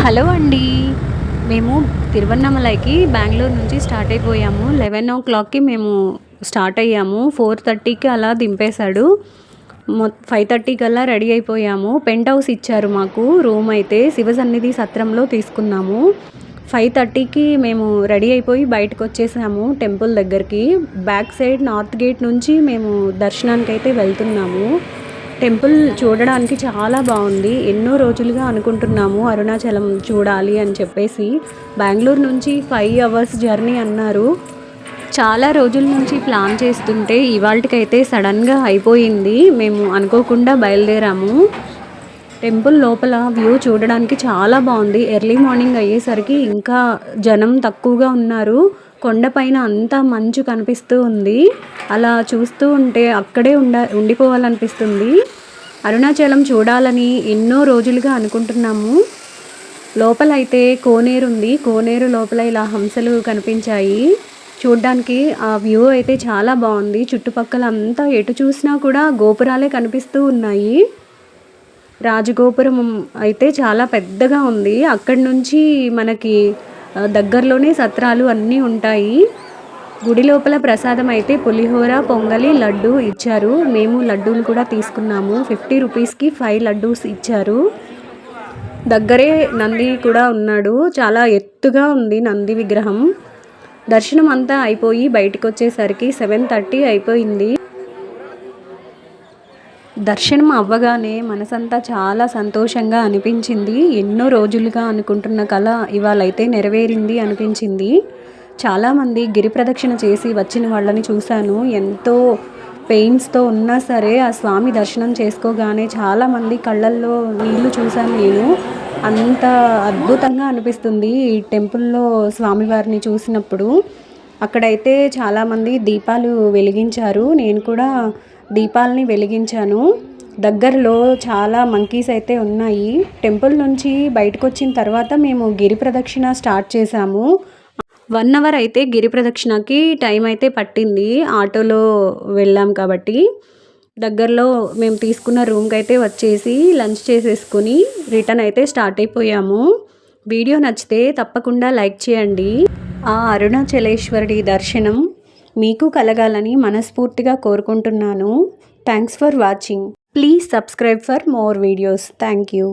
Hello అండి. మేము తిరువన్నమలైకి బెంగుళూరు నుంచి స్టార్ట్ అయిపోయాము. 11:00కి మేము స్టార్ట్ అయ్యాము. 4:30కి అలా దింపేశాడు. 5:30 కల్లా రెడీ అయిపోయాము. పెంట్ హౌస్ ఇచ్చారు మాకు. రూమ్ అయితే శివసన్నిధి సత్రంలో తీసుకున్నాము. 5:30కి మేము రెడీ అయిపోయి బయటకు వచ్చేసాము టెంపుల్ దగ్గరికి. బ్యాక్ సైడ్ నార్త్ గేట్ నుంచి మేము దర్శనానికైతే వెళ్తున్నాము. టెంపుల్ చూడడానికి చాలా బాగుంది. ఎన్నో రోజులుగా అనుకుంటున్నాము అరుణాచలం చూడాలి అని చెప్పేసి. బెంగళూరు నుంచి 5 అవర్స్ జర్నీ అన్నారు. చాలా రోజుల నుంచి ప్లాన్ చేస్తుంటే ఇవాళకైతే సడన్గా అయిపోయింది. మేము అనుకోకుండా బయలుదేరాము. టెంపుల్ లోపల వ్యూ చూడడానికి చాలా బాగుంది. ఎర్లీ మార్నింగ్ అయ్యేసరికి ఇంకా జనం తక్కువగా ఉన్నారు. కొండపైన అంతా మంచు కనిపిస్తూ ఉంది. అలా చూస్తూ ఉంటే అక్కడే ఉండిపోవాలనిపిస్తుంది. అరుణాచలం చూడాలని ఎన్నో రోజులుగా అనుకుంటున్నాము. లోపలైతే కోనేరు ఉంది. కోనేరు లోపల ఇలా హంసలు కనిపించాయి. చూడ్డానికి ఆ వ్యూ అయితే చాలా బాగుంది. చుట్టుపక్కల అంతా ఎటు చూసినా కూడా గోపురాలే కనిపిస్తూ ఉన్నాయి. రాజగోపురం అయితే చాలా పెద్దగా ఉంది. అక్కడి నుంచి మనకి దగ్గరలోనే సత్రాలు అన్నీ ఉంటాయి. గుడి లోపల ప్రసాదం అయితే పులిహోర, పొంగలి, లడ్డు ఇచ్చారు. మేము లడ్డూలు కూడా తీసుకున్నాము. 50 రూపీస్కి 5 లడ్డూస్ ఇచ్చారు. దగ్గరే నంది కూడా ఉన్నాడు. చాలా ఎత్తుగా ఉంది నంది విగ్రహం. దర్శనం అంతా అయిపోయి బయటకు వచ్చేసరికి 7:30 అయిపోయింది. దర్శనం అవ్వగానే మనసంతా చాలా సంతోషంగా అనిపించింది. ఎన్నో రోజులుగా అనుకుంటున్న కల ఇవాళైతే నెరవేరింది అనిపించింది. చాలామంది గిరి ప్రదక్షిణ చేసి వచ్చిన వాళ్ళని చూశాను. ఎంతో పెయిన్స్తో ఉన్నా సరే ఆ స్వామి దర్శనం చేసుకోగానే చాలామంది కళ్ళల్లో నీళ్లు చూశాను నేను. అంత అద్భుతంగా అనిపిస్తుంది ఈ టెంపుల్లో స్వామివారిని చూసినప్పుడు. అక్కడైతే చాలామంది దీపాలు వెలిగించారు. నేను కూడా దీపాలని వెలిగించాను. దగ్గరలో చాలా మంకీస్ అయితే ఉన్నాయి. టెంపుల్ నుంచి బయటకు వచ్చిన తర్వాత మేము గిరి ప్రదక్షిణ స్టార్ట్ చేసాము. 1 అవర్ అయితే గిరి ప్రదక్షిణకి టైం అయితే పట్టింది. ఆటోలో వెళ్ళాం కాబట్టి. దగ్గరలో మేము తీసుకున్న రూమ్కి అయితే వచ్చేసి లంచ్ చేసేసుకుని రిటర్న్ అయితే స్టార్ట్ అయిపోయాము. వీడియో నచ్చితే తప్పకుండా లైక్ చేయండి. ఆ అరుణాచలేశ్వరుడి దర్శనం మీకు కలగాలని మనస్ఫూర్తిగా కోరుకుంటున్నాను. Thanks for watching. Please subscribe for more videos. Thank you.